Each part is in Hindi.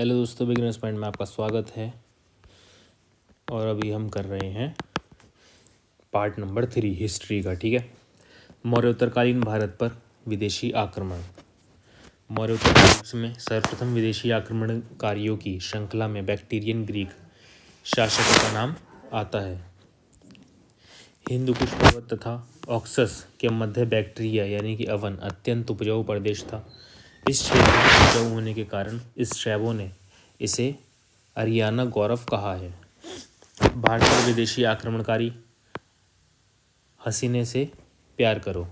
हेलो दोस्तों, बिगिनर्स पॉइंट में आपका स्वागत है। और अभी हम कर रहे हैं पार्ट नंबर 3 हिस्ट्री का। ठीक है। मौर्योत्तरकालीन भारत पर विदेशी आक्रमण। मौर्योत्तर में सर्वप्रथम विदेशी आक्रमणकारियों की श्रृंखला में बैक्टीरियन ग्रीक शासकों का नाम आता है। हिंदू कुश पर्वत तथा ऑक्सस के मध्य बैक्ट्रिया यानी कि अवन अत्यंत उपजाऊ प्रदेश था। इस क्षेत्र में उपजाऊ होने के कारण इस शैवों ने इसे अरियाना गौरव कहा है। भारत पर विदेशी आक्रमणकारी। हसीने से प्यार करो।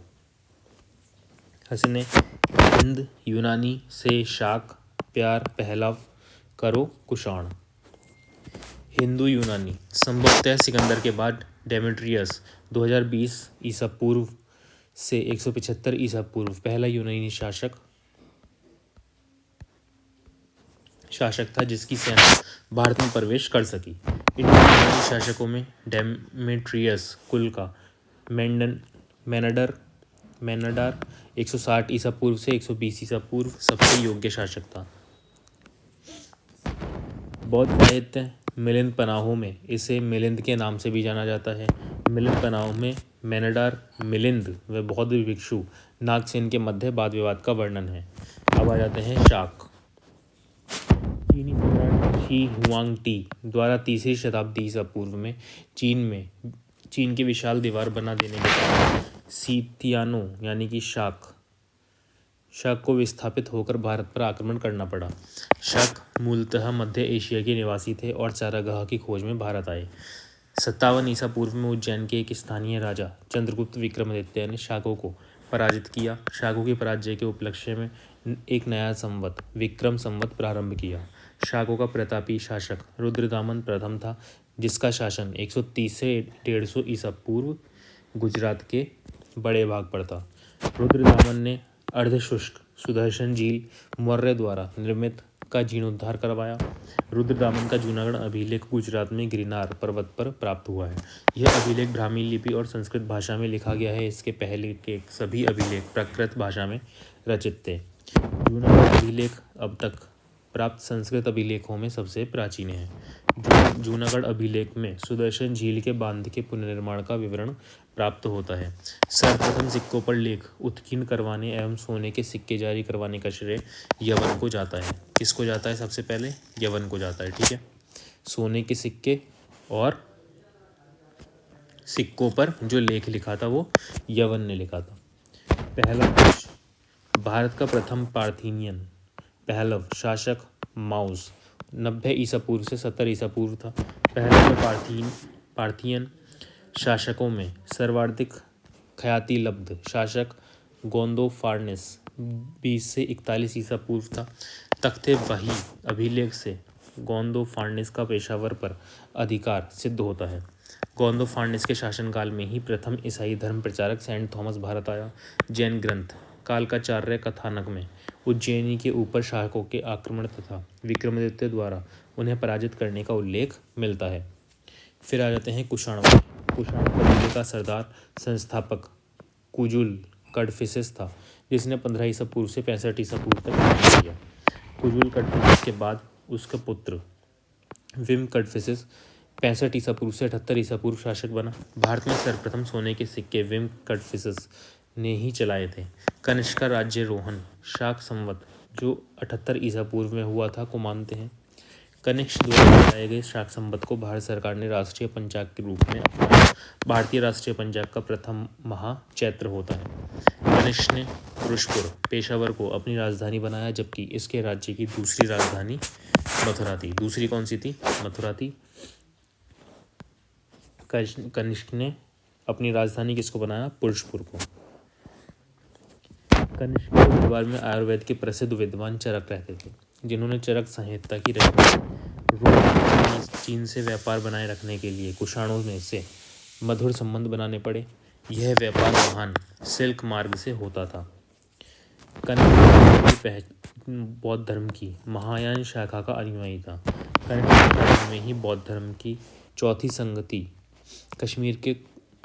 हसीने हिंद यूनानी से शाक प्यार पहलव करो कुषाण। हिंदू यूनानी संभवतः सिकंदर के बाद डेमेट्रियस 2020 ईसा पूर्व से 175 ईसा पूर्व पहला यूनानी शासक था जिसकी सेना भारत में प्रवेश कर सकी। इन यूनानी शासकों में डेमेट्रियस कुल का मेनाडर 160 ईसा पूर्व से 120 ईसा पूर्व सबसे योग्य शासक था। बौद्ध साहित्य मिलिंद पनाहों में इसे मिलिंद के नाम से भी जाना जाता है। मिलिंद पनाहों में मेनाडर मिलिंद व बौद्ध भिक्षु नागसेन के मध्य वाद विवाद का वर्णन है। अब आ जाते हैं शाक। चीनी सम्राट शी हुआंग-टी द्वारा 3री शताब्दी ईसा पूर्व में चीन की विशाल दीवार बना देने के कारण सीतियानों यानी कि शाक को विस्थापित होकर भारत पर आक्रमण करना पड़ा। शाक मूलतः मध्य एशिया के निवासी थे और चारागाह की खोज में भारत आए। 57 ईसा पूर्व में उज्जैन के एक स्थानीय राजा चंद्रगुप्त विक्रमादित्य ने शाकों को पराजित किया। शाकों की पराजय के उपलक्ष्य में एक नया संवत विक्रम संवत प्रारंभ किया। शाकों का प्रतापी शासक रुद्रदामन प्रथम था जिसका शासन 130 से 150 ईसा पूर्व गुजरात के बड़े भाग पर था। रुद्रदामन ने अर्धशुष्क सुदर्शन झील मौर्य द्वारा निर्मित का जीर्णोद्धार करवाया। रुद्रदामन का जूनागढ़ अभिलेख गुजरात में गिरनार पर्वत पर प्राप्त हुआ है। यह अभिलेख ब्राह्मी लिपि और संस्कृत भाषा में लिखा गया है। इसके पहले के सभी अभिलेख प्राकृत भाषा में रचित थे। जूनागढ़ अभिलेख अब तक प्राप्त संस्कृत अभिलेखों में सबसे प्राचीन है। जूनागढ़ अभिलेख में सुदर्शन झील के बांध के पुनर्निर्माण का विवरण प्राप्त होता है। सर्वप्रथम सिक्कों पर लेख उत्कीर्ण करवाने एवं सोने के सिक्के जारी करवाने का श्रेय यवन को जाता है। किसको जाता है? सबसे पहले यवन को जाता है। ठीक है। सोने के सिक्के और सिक्कों पर जो लेख लिखा था वो यवन ने लिखा था। पहला भारत का प्रथम पार्थियन पहलव शासक माउस 90 ईसा पूर्व से 70 ईसा पूर्व था। पहले पार्थियन शासकों में सर्वाधिक ख्याति लब्ध शासक गोंदोफार्नेस 20 से 41 ईसा पूर्व था। तख्ते वही अभिलेख से गोंदोफार्नेस का पेशावर पर अधिकार सिद्ध होता है। गोंदोफार्नेस के शासनकाल में ही प्रथम ईसाई धर्म प्रचारक सेंट थॉमस भारत आया। जैन ग्रंथ कालकाचार्य कथानक में उज्जैनी के ऊपर शासकों के आक्रमण तथा विक्रमादित्य द्वारा उन्हें पराजित करने का उल्लेख मिलता है। फिर आ जाते हैं कुषाण कबीले का सरदार संस्थापक कुजुल कडफिसेस था जिसने 15 ईसा पूर्व से 65 ईसा पूर्व तक शासन किया। कुजुल कडफिसेस के बाद उसका पुत्र विम कडफिसेस 65 ईसा पूर्व से 78 ईसा पूर्व शासक बना। भारत में सर्वप्रथम सोने के सिक्के विम कडफिसेस ने ही चलाए थे। कनिष्क का राज्यारोहण शाक संवत जो 78 ईसा पूर्व में हुआ था को मानते हैं। कनिष्क द्वारा चलाए गए शाक संवत को भारत सरकार ने राष्ट्रीय पंचांग के रूप में अपनाया। भारतीय राष्ट्रीय पंचांग का प्रथम माह चैत्र होता है। कनिष्क ने पुरुषपुर पेशावर को अपनी राजधानी बनाया जबकि इसके राज्य की दूसरी राजधानी मथुरा थी। दूसरी कौन सी थी? मथुरा थी। कनिष्क ने अपनी राजधानी किसको बनाया? पुरुषपुर को। कनिष्क के दरबार में आयुर्वेद के प्रसिद्ध विद्वान चरक रहते थे जिन्होंने चरक संहिता की रचना की। रोम चीन से व्यापार बनाए रखने के लिए कुषाणों में से मधुर संबंध बनाने पड़े। यह व्यापार महान सिल्क मार्ग से होता था। कनिष्क बौद्ध धर्म की महायान शाखा का अनुयायी था। कनिष्क धर्म में ही बौद्ध धर्म की चौथी संगति कश्मीर के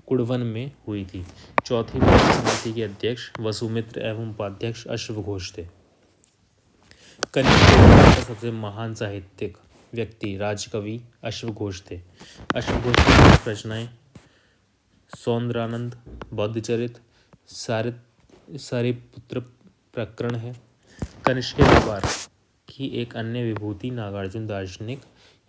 कुड़वन में हुई थी। चौथी बौद्ध समिति के अध्यक्ष वसुमित्र एवं उपाध्यक्ष अश्वघोष थे। कनिष्क के दौरान का सबसे महान साहित्यिक व्यक्ति राजकवि अश्वघोष थे। अश्वघोष की प्रमुख रचनाएं सौंदरानंद, बौद्धचरित, सारिपुत्र प्रकरण है। कनिष्क के दरबार की एक अन्य विभूति नागार्जुन दार्शनिक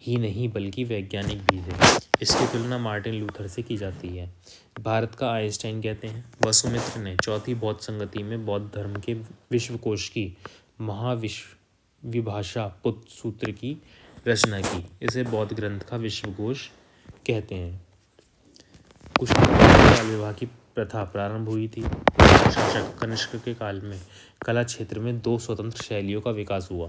ही नहीं बल्कि वैज्ञानिक भी थे। इसकी तुलना मार्टिन लूथर से की जाती है। भारत का आइंस्टाइन कहते हैं। वसुमित्र ने चौथी बौद्ध संगति में बौद्ध धर्म के विश्वकोश की महाविभाषा पुत्र सूत्र की रचना की। इसे बौद्ध ग्रंथ का विश्वकोश कहते हैं। कुशाणों में बाल विवाह की प्रथा प्रारंभ हुई थी। शासक कनिष्क के काल में कला क्षेत्र में दो स्वतंत्र शैलियों का विकास हुआ,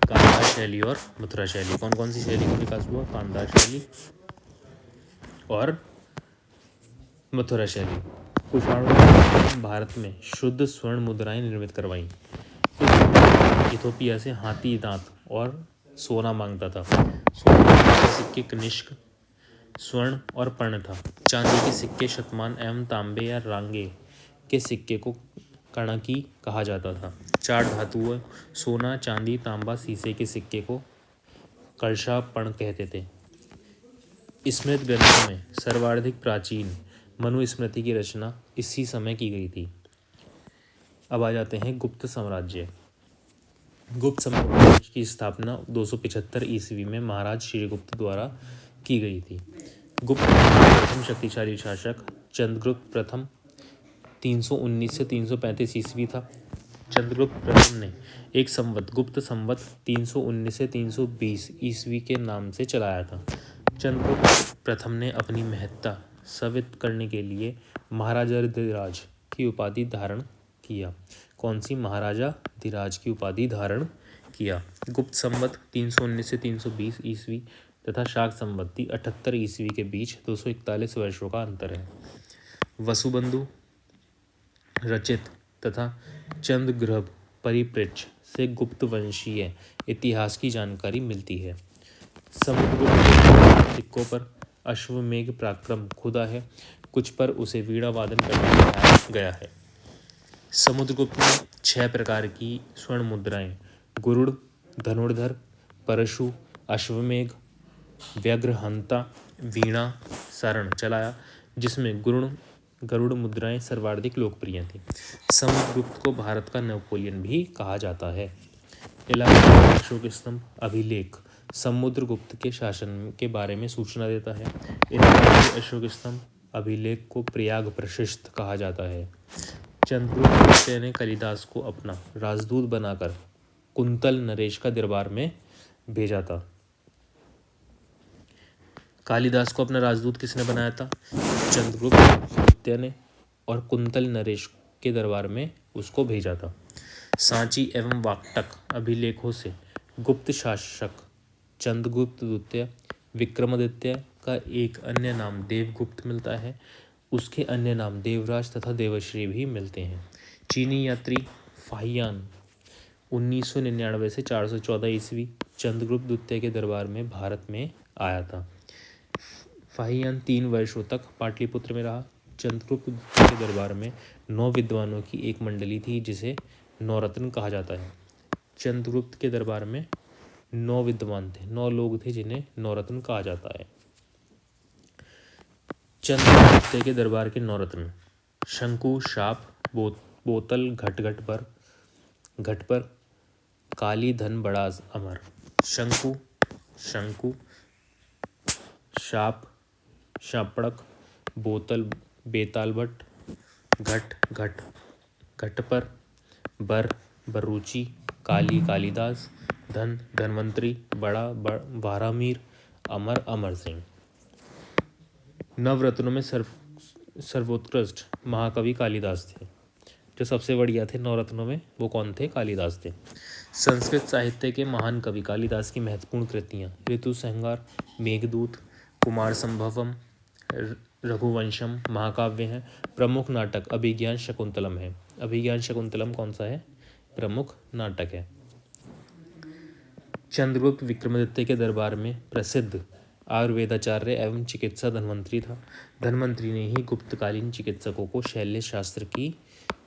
गांधार शैली और मथुरा शैली। कौन कौन सी शैली का विकास हुआ? गांधार शैली और मथुरा शैली। कुशाणों ने भारत में शुद्ध स्वर्ण मुद्राएं निर्मित करवाईं। इथोपिया से हाथी दांत और सोना मांगता था। सोने के सिक्के कनिष्क स्वर्ण और पर्ण था। चांदी के सिक्के शतमान एवं तांबे या रांगे के सिक्के को कणकी कहा जाता था। चार धातुओं सोना, चांदी, तांबा, सीसे के सिक्के को कलशा पर्ण कहते थे। स्मृत ग्रंथों में सर्वाधिक प्राचीन मनुस्मृति की रचना इसी समय की गई थी। अब आ जाते हैं गुप्त साम्राज्य। गुप्त साम्राज्य की स्थापना 275 ईस्वी में महाराज श्रीगुप्त द्वारा की गई थी। गुप्त प्रथम शक्तिशाली शासक चंद्रगुप्त प्रथम 319 से 335 ईस्वी था। चंद्रगुप्त प्रथम ने एक संवत गुप्त संवत 319 से 320 ईस्वी के नाम से चलाया था। चंद्रगुप्त प्रथम ने अपनी महत्ता साबित करने के लिए महाराजा धीराज की उपाधि धारण किया। कौन सी? महाराजा धीराज की उपाधि धारण किया। गुप्त संवत 319 से 320 ईस्वी तथा शाक संवत्ति 78 ईस्वी के बीच 241 वर्षों का अंतर है। वसुबंधु रचित तथा चंद्रगृह परिप्रेक्ष्य से गुप्त वंशीय इतिहास की जानकारी मिलती है। समुद्रगुप्त सिक्कों पर अश्वमेघ पराक्रम खुदा है, कुछ पर उसे वीणा वादन करके दिखाया गया है। समुद्रगुप्त ने 6 प्रकार की स्वर्ण मुद्राएं गुरुड़, धनुर्धर, परशु, अश्वमेघ, व्याघ्रहंता, वीणा, सारण चलाया, जिसमें गरुड़ मुद्राएं सर्वाधिक लोकप्रिय थीं। समुद्रगुप्त को भारत का नेपोलियन भी कहा जाता है। इलाहाबाद अशोक स्तंभ अभिलेख समुद्रगुप्त के शासन के बारे में सूचना देता है। इलाहाबादी अशोक स्तंभ अभिलेख को प्रयाग प्रशस्त कहा जाता है। चंद्रगुप्त ने कालिदास को अपना राजदूत बनाकर कुंतल नरेश का दरबार में भेजा था। कालिदास को अपना राजदूत किसने बनाया था? चंद्रगुप्त ने, और कुंतल नरेश के दरबार में उसको भेजा था। सांची एवं वाकटक अभिलेखों से गुप्त शासक चंद्रगुप्त द्वितीय विक्रमादित्य का एक अन्य नाम देवगुप्त मिलता है। उसके अन्य नाम देवराज तथा देवश्री भी मिलते हैं। चीनी यात्री फाहियान 1999 से 414 ईस्वी चंद्रगुप्त द्वितीय के दरबार में भारत में आया था। फाहियान 3 वर्षों तक पाटलिपुत्र में रहा। चंद्रगुप्त द्वितीय के दरबार में 9 विद्वानों की एक मंडली थी जिसे नौरत्न कहा जाता है। चंद्रगुप्त के दरबार में 9 विद्वान थे, 9 लोग थे जिन्हें नौरत्न कहा जाता है। चंद्रगुप्त के दरबार के नौरत्न शंकु, शाप, बोतल, घट पर काली धन बड़ा अमर। शंकु, शाप, शापड़क, बोतल, बेताल भट्ट, घट पर बरूची, काली कालिदास, धन धनवंतरी, बड़ा वारामीर, अमर सिंह। नवरत्नों में सर्वोत्कृष्ट महाकवि कालिदास थे। जो सबसे बढ़िया थे नवरत्नों में वो कौन थे? कालिदास थे। संस्कृत साहित्य के महान कवि कालिदास की महत्वपूर्ण कृतियाँ ऋतुसंहार, मेघदूत, कुमार संभवम, रघुवंशम महाकाव्य हैं। प्रमुख नाटक अभिज्ञान शकुंतलम है। अभिज्ञान शकुंतलम कौन सा है? प्रमुख नाटक है। चंद्रगुप्त विक्रमादित्य के दरबार में प्रसिद्ध आयुर्वेदाचार्य एवं चिकित्सा धन्वंतरी था। धन्वंतरी ने ही गुप्तकालीन चिकित्सकों को शल्य शास्त्र की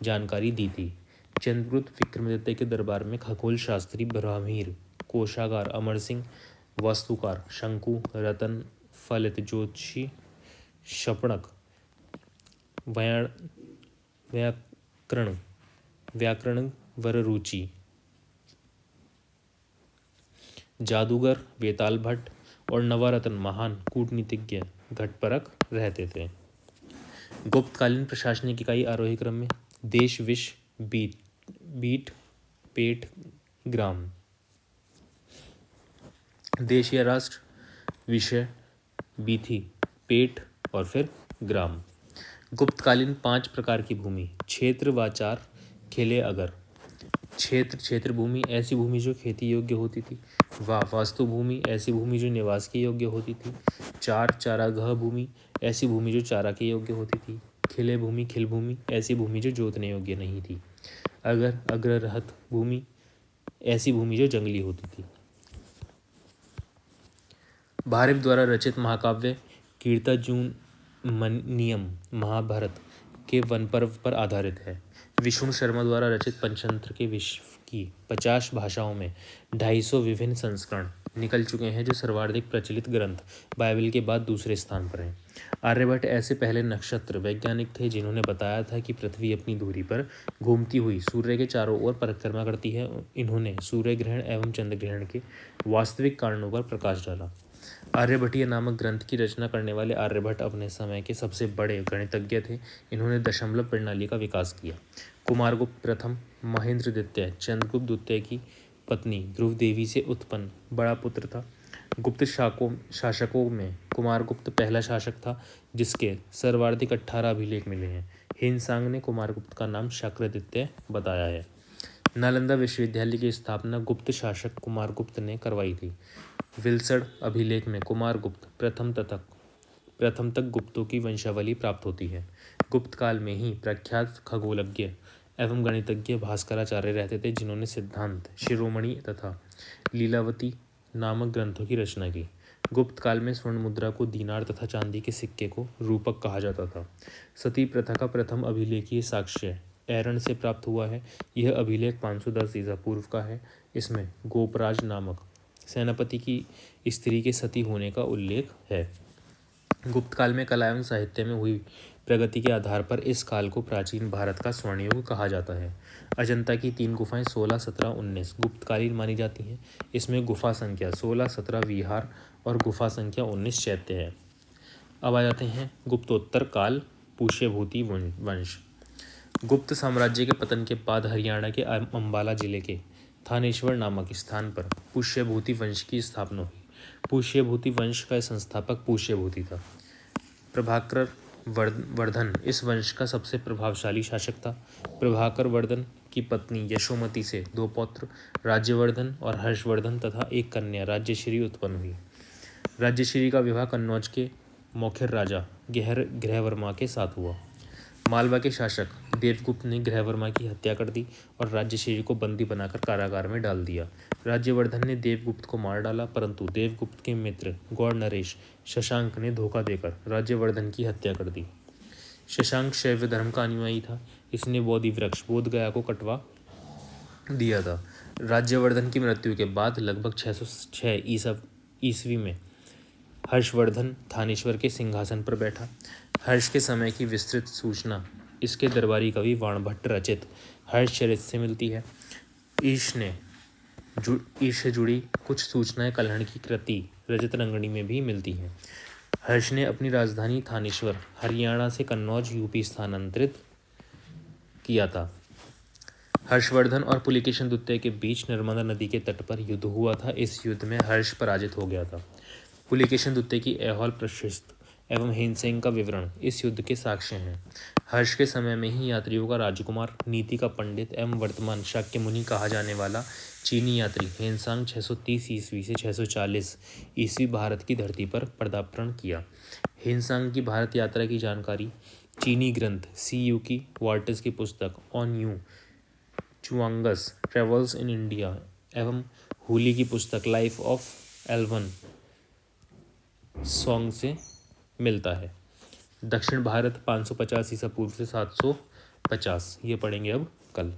जानकारी दी थी। चंद्रगुप्त विक्रमादित्य के दरबार में खगोल शास्त्री ब्राह्मीर, कोषागार अमर सिंह, वास्तुकार शंकु, रतन, फलित जोशी, शपणक, व्याकरण व्याकरण वररुचि, जादूगर वेताल भट्ट और नवरत्न महान कूटनीतिज्ञ घटपरक रहते थे। गुप्तकालीन प्रशासनिक इकाई आरोही क्रम में देश, विश, बीट, पेट, ग्राम। देश या राष्ट्र, विषय, बीथी, पेट और फिर ग्राम। गुप्तकालीन 5 प्रकार की भूमि: क्षेत्र, वाचार, खिले, अगर। क्षेत्र भूमि ऐसी भूमि जो खेती योग्य होती थी। वास्तु भूमि ऐसी भूमि जो निवास के योग्य होती थी। चारागाह भूमि ऐसी भूमि जो चारा के योग्य होती थी। खिल भूमि ऐसी भूमि जो जोतने योग्य नहीं थी। अग्रहत भूमि ऐसी भूमि जो जंगली होती थी। भारत द्वारा रचित महाकाव्य कीर्तार्जुनीयम महाभारत के वन पर्व पर आधारित है। विष्णु शर्मा द्वारा रचित पंचतंत्र के विश्व की 50 भाषाओं में 250 विभिन्न संस्करण निकल चुके हैं, जो सर्वाधिक प्रचलित ग्रंथ बाइबल के बाद दूसरे स्थान पर हैं। आर्यभट्ट ऐसे पहले नक्षत्र वैज्ञानिक थे जिन्होंने बताया था कि पृथ्वी अपनी धुरी पर घूमती हुई सूर्य के चारों ओर परिक्रमा करती है। इन्होंने सूर्य ग्रहण एवं चंद्र ग्रहण के वास्तविक कारणों पर प्रकाश डाला। आर्यभट्टीय नामक ग्रंथ की रचना करने वाले आर्यभट्ट अपने समय के सबसे बड़े गणितज्ञ थे। इन्होंने दशमलव प्रणाली का विकास किया। कुमारगुप्त प्रथम महेंद्र द्वितीय चंद्रगुप्त द्वितीय की पत्नी ध्रुव देवी से उत्पन्न बड़ा पुत्र था। गुप्त शासकों में कुमारगुप्त पहला शासक था, जिसके सर्वाधिक 18 अभिलेख मिले हैं। हिनसांग ने कुमारगुप्त का नाम शाक्रदित्य बताया है। नालंदा विश्वविद्यालय की स्थापना गुप्त शासक कुमारगुप्त ने करवाई थी। विल्सड अभिलेख में कुमारगुप्त प्रथम तक गुप्तों की वंशावली प्राप्त होती है। गुप्त काल में ही प्रख्यात खगोलज्ञ एवं गणितज्ञ भास्कराचार्य रहते थे, जिन्होंने सिद्धांत, शिरोमणि तथा लीलावती नामक ग्रंथों की रचना की। गुप्त काल में स्वर्ण मुद्रा को दीनार तथा चांदी के सिक्के को रूपक कहा जाता था। सती प्रथा का प्रथम अभिलेखीय साक्ष्य एरन से प्राप्त हुआ है। यह अभिलेख 510 ईसा पूर्व का है। इसमें गोपराज नामक सेनापति की स्त्री के सती होने का उल्लेख है। गुप्त काल में कला एवं साहित्य में हुई प्रगति के आधार पर इस काल को प्राचीन भारत का स्वर्ण युग कहा जाता है। अजंता की 3 गुफाएं 16, 17, 19 गुप्तकालीन मानी जाती हैं। इसमें गुफा संख्या 16, 17 विहार और गुफा संख्या 19 चैत्य है। अब आ जाते हैं गुप्तोत्तर काल, पुष्यभूति वंश। गुप्त साम्राज्य के पतन के बाद हरियाणा के अंबाला जिले के थानेश्वर नामक स्थान पर पुष्यभूति वंश की स्थापना हुई। पुष्यभूति वंश का संस्थापक पुष्यभूति था। प्रभाकर वर्धन इस वंश का सबसे प्रभावशाली शासक था। प्रभाकर वर्धन की पत्नी यशोमती से 2 पौत्र राज्यवर्धन और हर्षवर्धन तथा एक कन्या राज्यश्री उत्पन्न हुई। राज्यश्री का विवाह कन्नौज के मौखिर राजा ग्रहवर्मा के साथ हुआ। मालवा के शासक देवगुप्त ने ग्रहवर्मा की हत्या कर दी और राज्यश्री को बंदी बनाकर कारागार में डाल दिया। राज्यवर्धन ने देवगुप्त को मार डाला, परंतु देवगुप्त के मित्र गौड़ नरेश शशांक ने धोखा देकर राज्यवर्धन की हत्या कर दी। शशांक शैव धर्म का अनुयायी था। इसने बोधि वृक्ष बोधगया को कटवा दिया था। राज्यवर्धन की मृत्यु के बाद लगभग 606 ईस्वी में हर्षवर्धन थानेश्वर के सिंहासन पर बैठा। हर्ष के समय की विस्तृत सूचना इसके दरबारी कवि वाणभट्ट रचित हर्षचरित से मिलती है। ईश से जुड़ी कुछ सूचनाएं कल्हण की कृति रजत रंगणी में भी मिलती हैं। हर्ष ने अपनी राजधानी थानेश्वर हरियाणा से कन्नौज यूपी स्थानांतरित किया था। हर्षवर्धन और पुलिकेशन द्वितीय के बीच नर्मदा नदी के तट पर युद्ध हुआ था। इस युद्ध में हर्ष पराजित हो गया था। पुलिकेशन द्वितीय की ऐहोल प्रशस्त एवं हेनसेंग का विवरण इस युद्ध के साक्ष्य हैं। हर्ष के समय में ही यात्रियों का राजकुमार, नीति का पंडित एवं वर्तमान शाक्य मुनि कहा जाने वाला चीनी यात्री हेनसांग 630 ईस्वी से 640 ईस्वी भारत की धरती पर पदार्पण किया। हेनसांग की भारत यात्रा की जानकारी चीनी ग्रंथ CU की वाल्टस की पुस्तक on Yu Chwang's travels in India एवं हुली की पुस्तक लाइफ ऑफ एल्वन सॉन्ग से मिलता है। दक्षिण भारत 550 ईसा पूर्व से 750 ये पढ़ेंगे अब कल।